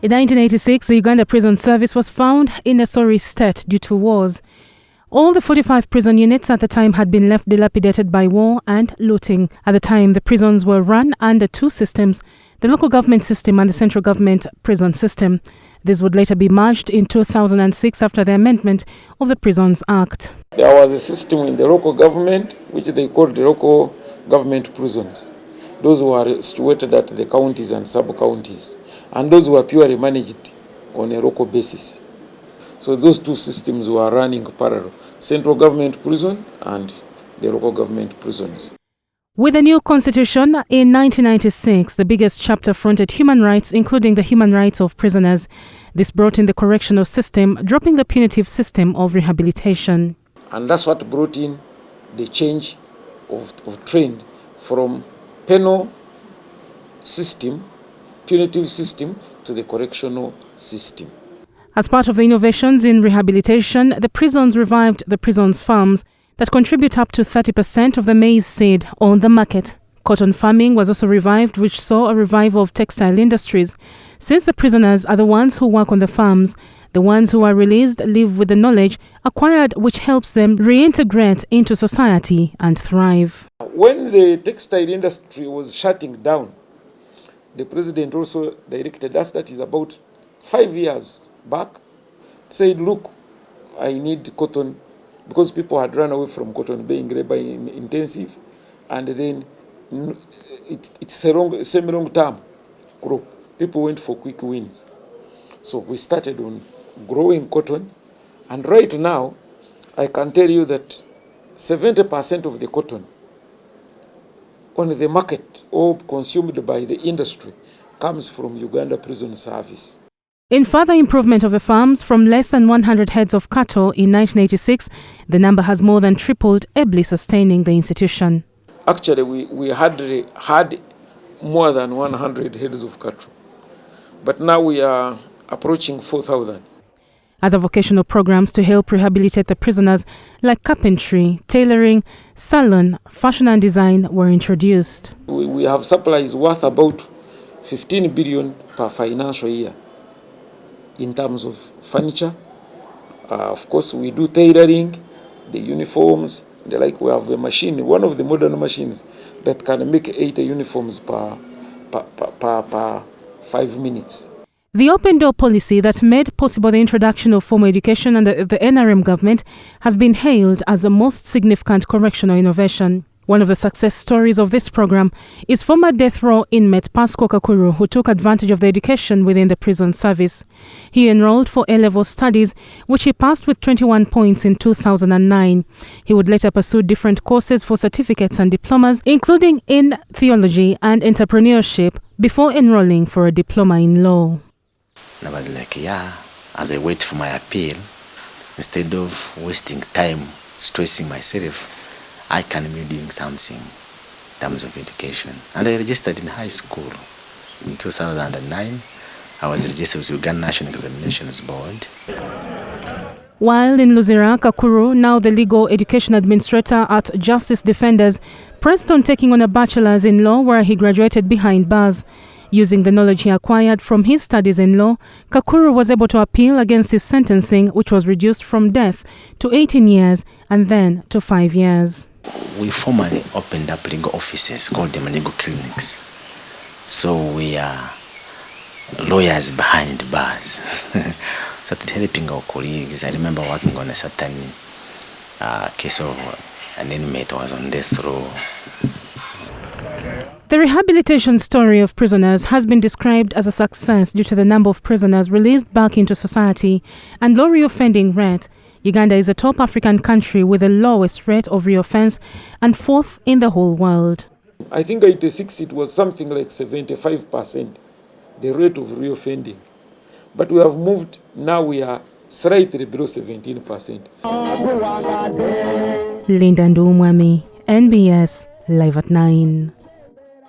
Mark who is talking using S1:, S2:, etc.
S1: In 1986, the Uganda Prison Service was found in a sorry state due to wars. All the 45 prison units at the time had been left dilapidated by war and looting. At the time, the prisons were run under two systems, the local government system and the central government prison system. This would later be merged in 2006 after the amendment of the Prisons Act.
S2: There was a system in the local government which they called the local government prisons. Those who are situated at the counties and sub-counties, and those who are purely managed on a local basis. So those two systems were running parallel, central government prison and the local government prisons.
S1: With the new constitution in 1996, the biggest chapter fronted human rights, including the human rights of prisoners. This brought in the correctional system, dropping the punitive system of rehabilitation.
S2: And that's what brought in the change of trend from penal system, punitive system, to the correctional system.
S1: As part of the innovations in rehabilitation, the prisons revived the prisons farms that contribute up to 30% of the maize seed on the market. Cotton farming was also revived, which saw a revival of textile industries. Since the prisoners are the ones who work on the farms, the ones who are released live with the knowledge acquired, which helps them reintegrate into society and thrive.
S2: When the textile industry was shutting down, the president also directed us, that is about 5 years back, said, look, I need cotton, because people had run away from cotton being labor intensive, and then it's a same long-term crop. People went for quick wins. So we started on growing cotton, and right now I can tell you that 70% of the cotton on the market or consumed by the industry comes from Uganda Prison Service.
S1: In further improvement of the farms, from less than 100 heads of cattle in 1986, the number has more than tripled, ably sustaining the institution.
S2: Actually, we had more than 100 heads of cattle, but now we are approaching 4,000.
S1: Other vocational programs to help rehabilitate the prisoners, like carpentry, tailoring, salon, fashion and design, were introduced.
S2: We have supplies worth about 15 billion per financial year in terms of furniture. Of course, we do tailoring, the uniforms, we have a machine, one of the modern machines that can make 80 uniforms per 5 minutes.
S1: The open door policy that made possible the introduction of formal education under the NRM government has been hailed as the most significant correctional innovation. One of the success stories of this program is former death row inmate Pasco Kakuru, who took advantage of the education within the prison service. He enrolled for A-level studies, which he passed with 21 points in 2009. He would later pursue different courses for certificates and diplomas, including in theology and entrepreneurship, before enrolling for a diploma in law.
S3: And I was like, as I wait for my appeal, instead of wasting time stressing myself, I can be doing something in terms of education. And I registered in high school. In 2009, I was registered with Uganda National Examinations Board.
S1: While in Luzira, Kakuru, now the legal education administrator at Justice Defenders, pressed on taking on a bachelor's in law where he graduated behind bars. Using the knowledge he acquired from his studies in law, Kakuru was able to appeal against his sentencing, which was reduced from death to 18 years and then to 5 years.
S3: We formally opened up legal offices called the legal clinics. So we are lawyers behind bars. Started helping our colleagues. I remember working on a certain case of an inmate who was on death row.
S1: The rehabilitation story of prisoners has been described as a success due to the number of prisoners released back into society and low reoffending rate. Uganda is a top African country with the lowest rate of reoffense and fourth in the whole world.
S2: I think 86 it was something like 75%, the rate of reoffending. But we have moved, now we are slightly below 17%.
S1: Linda Ndumwami, NBS, Live at 9.